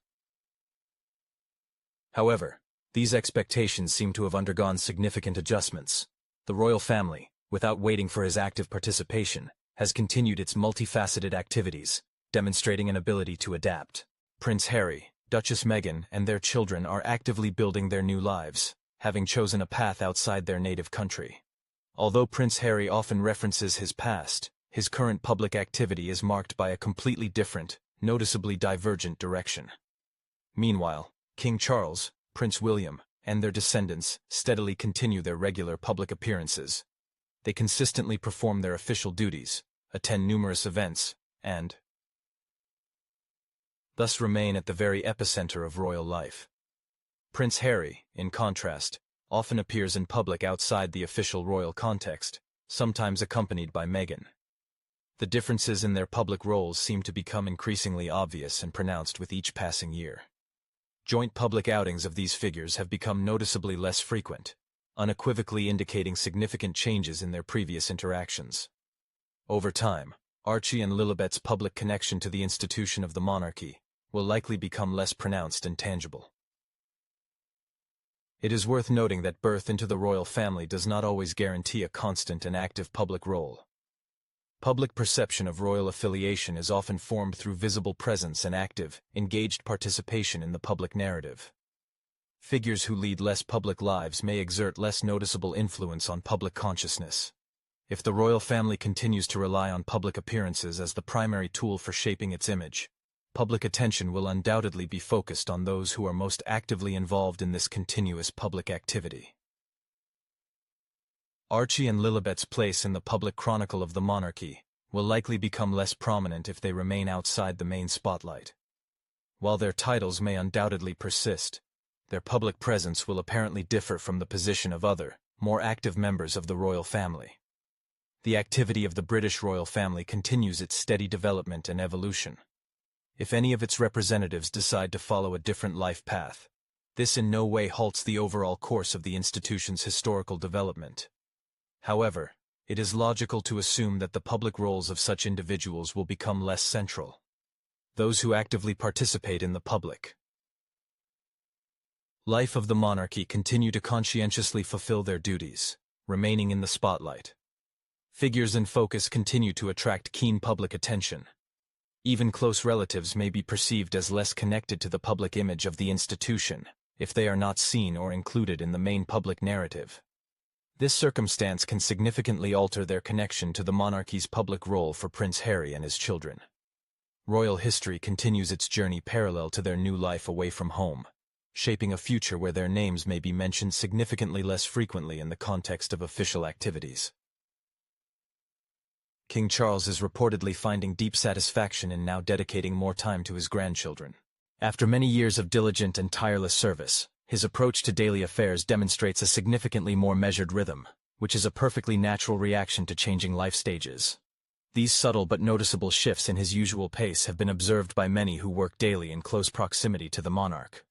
However, these expectations seem to have undergone significant adjustments. The royal family, without waiting for his active participation, has continued its multifaceted activities, demonstrating an ability to adapt. Prince Harry, Duchess Meghan, and their children are actively building their new lives, having chosen a path outside their native country. Although Prince Harry often references his past, his current public activity is marked by a completely different, noticeably divergent direction. Meanwhile, King Charles, Prince William, and their descendants steadily continue their regular public appearances. They consistently perform their official duties, attend numerous events, and thus remain at the very epicenter of royal life. Prince Harry, in contrast, often appears in public outside the official royal context, sometimes accompanied by Meghan. The differences in their public roles seem to become increasingly obvious and pronounced with each passing year. Joint public outings of these figures have become noticeably less frequent, unequivocally indicating significant changes in their previous interactions. Over time, Archie and Lilibet's public connection to the institution of the monarchy will likely become less pronounced and tangible. It is worth noting that birth into the royal family does not always guarantee a constant and active public role. Public perception of royal affiliation is often formed through visible presence and active, engaged participation in the public narrative. Figures who lead less public lives may exert less noticeable influence on public consciousness. If the royal family continues to rely on public appearances as the primary tool for shaping its image, public attention will undoubtedly be focused on those who are most actively involved in this continuous public activity. Archie and Lilibet's place in the public chronicle of the monarchy will likely become less prominent if they remain outside the main spotlight. While their titles may undoubtedly persist, their public presence will apparently differ from the position of other, more active members of the royal family. The activity of the British royal family continues its steady development and evolution. If any of its representatives decide to follow a different life path, this in no way halts the overall course of the institution's historical development. However, it is logical to assume that the public roles of such individuals will become less central. Those who actively participate in the public life of the monarchy continue to conscientiously fulfill their duties, remaining in the spotlight. Figures in focus continue to attract keen public attention. Even close relatives may be perceived as less connected to the public image of the institution if they are not seen or included in the main public narrative. This circumstance can significantly alter their connection to the monarchy's public role for Prince Harry and his children. Royal history continues its journey parallel to their new life away from home, shaping a future where their names may be mentioned significantly less frequently in the context of official activities. King Charles is reportedly finding deep satisfaction in now dedicating more time to his grandchildren. After many years of diligent and tireless service, his approach to daily affairs demonstrates a significantly more measured rhythm, which is a perfectly natural reaction to changing life stages. These subtle but noticeable shifts in his usual pace have been observed by many who work daily in close proximity to the monarch.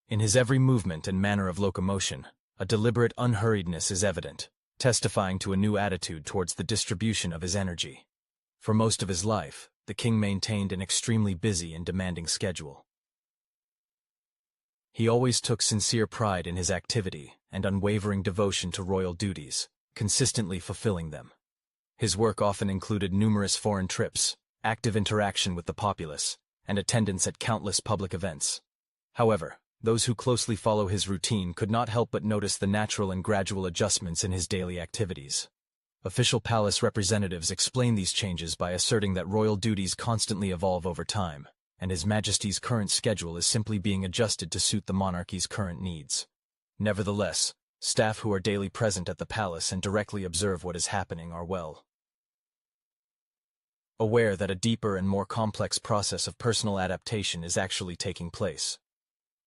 In his every movement and manner of locomotion, a deliberate unhurriedness is evident, testifying to a new attitude towards the distribution of his energy. For most of his life, the king maintained an extremely busy and demanding schedule. He always took sincere pride in his activity and unwavering devotion to royal duties, consistently fulfilling them. His work often included numerous foreign trips, active interaction with the populace, and attendance at countless public events. However, those who closely follow his routine could not help but notice the natural and gradual adjustments in his daily activities. Official palace representatives explain these changes by asserting that royal duties constantly evolve over time, and His Majesty's current schedule is simply being adjusted to suit the monarchy's current needs. Nevertheless, staff who are daily present at the palace and directly observe what is happening are well aware that a deeper and more complex process of personal adaptation is actually taking place.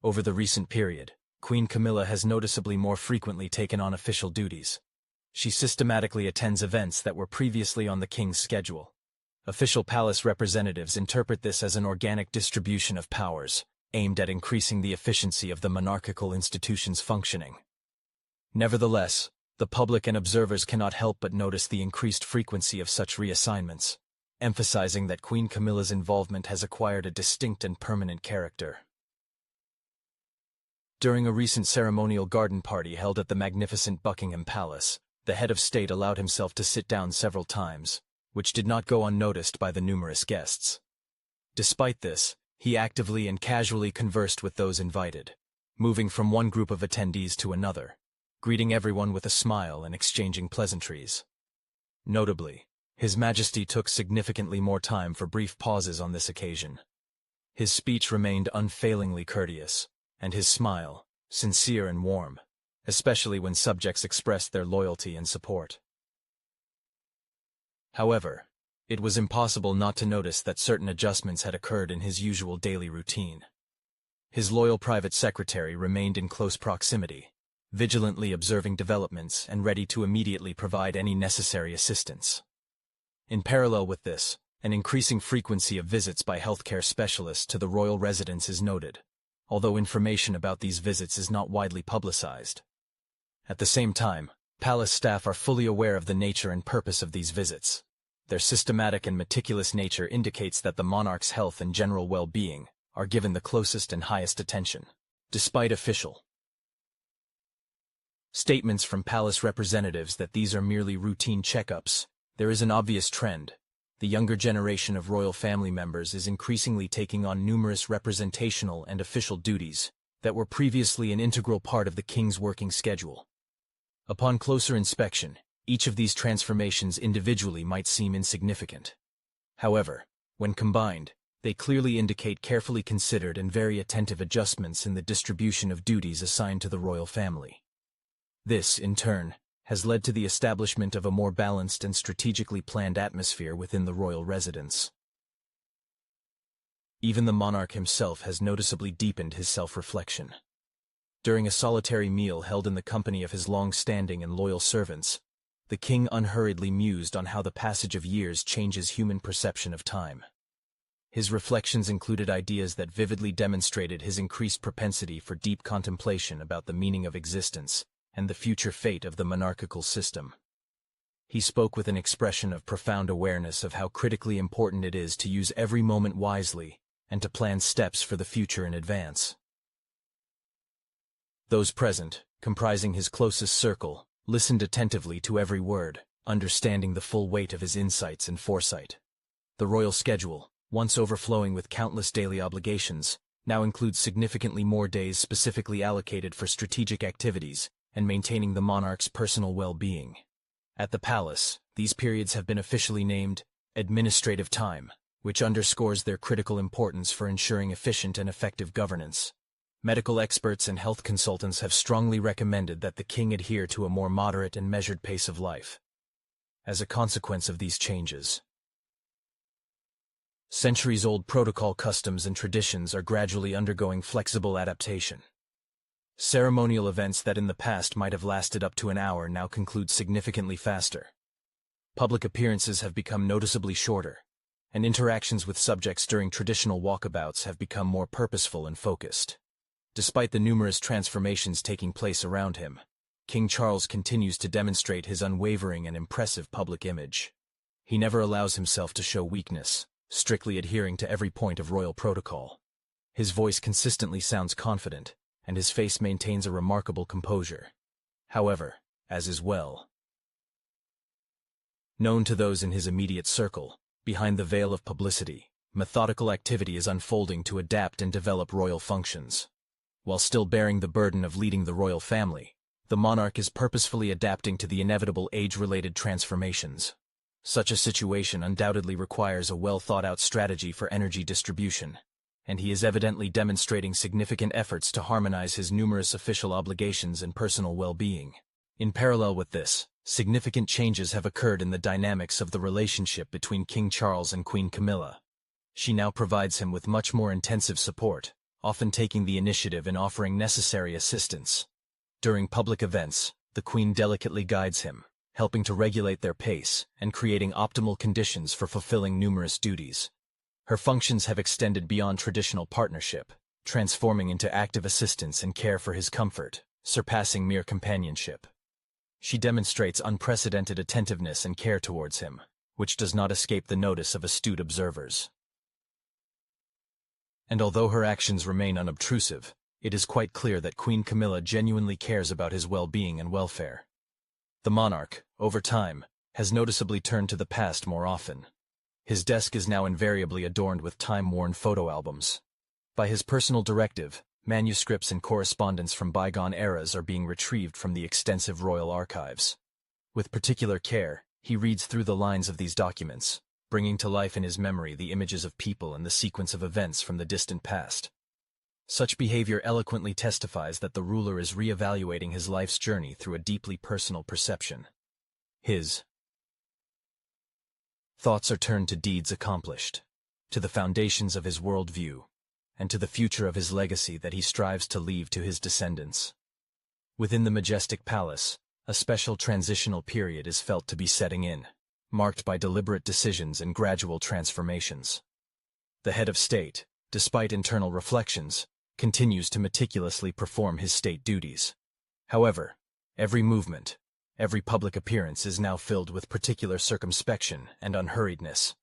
Over the recent period, Queen Camilla has noticeably more frequently taken on official duties. She systematically attends events that were previously on the king's schedule. Official palace representatives interpret this as an organic distribution of powers, aimed at increasing the efficiency of the monarchical institution's functioning. Nevertheless, the public and observers cannot help but notice the increased frequency of such reassignments, emphasizing that Queen Camilla's involvement has acquired a distinct and permanent character. During a recent ceremonial garden party held at the magnificent Buckingham Palace, the head of state allowed himself to sit down several times, which did not go unnoticed by the numerous guests. Despite this, he actively and casually conversed with those invited, moving from one group of attendees to another, greeting everyone with a smile and exchanging pleasantries. Notably, His Majesty took significantly more time for brief pauses on this occasion. His speech remained unfailingly courteous, and his smile, sincere and warm, especially when subjects expressed their loyalty and support. However, it was impossible not to notice that certain adjustments had occurred in his usual daily routine. His loyal private secretary remained in close proximity, vigilantly observing developments and ready to immediately provide any necessary assistance. In parallel with this, an increasing frequency of visits by healthcare specialists to the royal residence is noted, although information about these visits is not widely publicized. At the same time, palace staff are fully aware of the nature and purpose of these visits. Their systematic and meticulous nature indicates that the monarch's health and general well-being are given the closest and highest attention, despite official statements from palace representatives that these are merely routine checkups. There is an obvious trend. The younger generation of royal family members is increasingly taking on numerous representational and official duties that were previously an integral part of the king's working schedule. Upon closer inspection, each of these transformations individually might seem insignificant. However, when combined, they clearly indicate carefully considered and very attentive adjustments in the distribution of duties assigned to the royal family. This, in turn, has led to the establishment of a more balanced and strategically planned atmosphere within the royal residence. Even the monarch himself has noticeably deepened his self-reflection. During a solitary meal held in the company of his long-standing and loyal servants, the king unhurriedly mused on how the passage of years changes human perception of time. His reflections included ideas that vividly demonstrated his increased propensity for deep contemplation about the meaning of existence and the future fate of the monarchical system. He spoke with an expression of profound awareness of how critically important it is to use every moment wisely and to plan steps for the future in advance. Those present, comprising his closest circle, listened attentively to every word, understanding the full weight of his insights and foresight. The royal schedule, once overflowing with countless daily obligations, now includes significantly more days specifically allocated for strategic activities and maintaining the monarch's personal well-being. At the palace, these periods have been officially named administrative time, which underscores their critical importance for ensuring efficient and effective governance. Medical experts and health consultants have strongly recommended that the king adhere to a more moderate and measured pace of life. As a consequence of these changes, centuries-old protocol customs and traditions are gradually undergoing flexible adaptation. Ceremonial events that in the past might have lasted up to an hour now conclude significantly faster. Public appearances have become noticeably shorter, and interactions with subjects during traditional walkabouts have become more purposeful and focused. Despite the numerous transformations taking place around him, King Charles continues to demonstrate his unwavering and impressive public image. He never allows himself to show weakness, strictly adhering to every point of royal protocol. His voice consistently sounds confident, and his face maintains a remarkable composure. However, as is well known to those in his immediate circle, behind the veil of publicity, methodical activity is unfolding to adapt and develop royal functions. While still bearing the burden of leading the royal family, the monarch is purposefully adapting to the inevitable age-related transformations. Such a situation undoubtedly requires a well-thought-out strategy for energy distribution, and he is evidently demonstrating significant efforts to harmonize his numerous official obligations and personal well-being. In parallel with this, significant changes have occurred in the dynamics of the relationship between King Charles and Queen Camilla. She now provides him with much more intensive support, often taking the initiative and offering necessary assistance. During public events, the Queen delicately guides him, helping to regulate their pace and creating optimal conditions for fulfilling numerous duties. Her functions have extended beyond traditional partnership, transforming into active assistance and care for his comfort, surpassing mere companionship. She demonstrates unprecedented attentiveness and care towards him, which does not escape the notice of astute observers. And although her actions remain unobtrusive, it is quite clear that Queen Camilla genuinely cares about his well-being and welfare. The monarch, over time, has noticeably turned to the past more often. His desk is now invariably adorned with time-worn photo albums. By his personal directive, manuscripts and correspondence from bygone eras are being retrieved from the extensive royal archives. With particular care, he reads through the lines of these documents, bringing to life in his memory the images of people and the sequence of events from the distant past. Such behavior eloquently testifies that the ruler is re-evaluating his life's journey through a deeply personal perception. His thoughts are turned to deeds accomplished, to the foundations of his worldview, and to the future of his legacy that he strives to leave to his descendants. Within the majestic palace, a special transitional period is felt to be setting in, marked by deliberate decisions and gradual transformations. The head of state, despite internal reflections, continues to meticulously perform his state duties. However, every movement, every public appearance is now filled with particular circumspection and unhurriedness.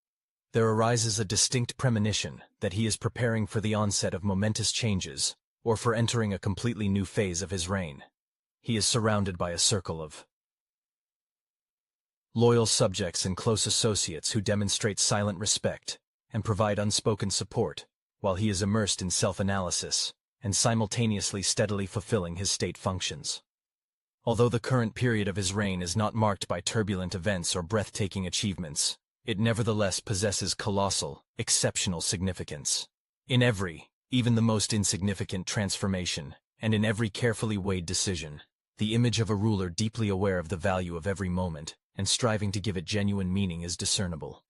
There arises a distinct premonition that he is preparing for the onset of momentous changes, or for entering a completely new phase of his reign. He is surrounded by a circle of loyal subjects and close associates who demonstrate silent respect and provide unspoken support, while he is immersed in self-analysis and simultaneously steadily fulfilling his state functions. Although the current period of his reign is not marked by turbulent events or breathtaking achievements, it nevertheless possesses colossal, exceptional significance. In every, even the most insignificant transformation, and in every carefully weighed decision, the image of a ruler deeply aware of the value of every moment and striving to give it genuine meaning is discernible.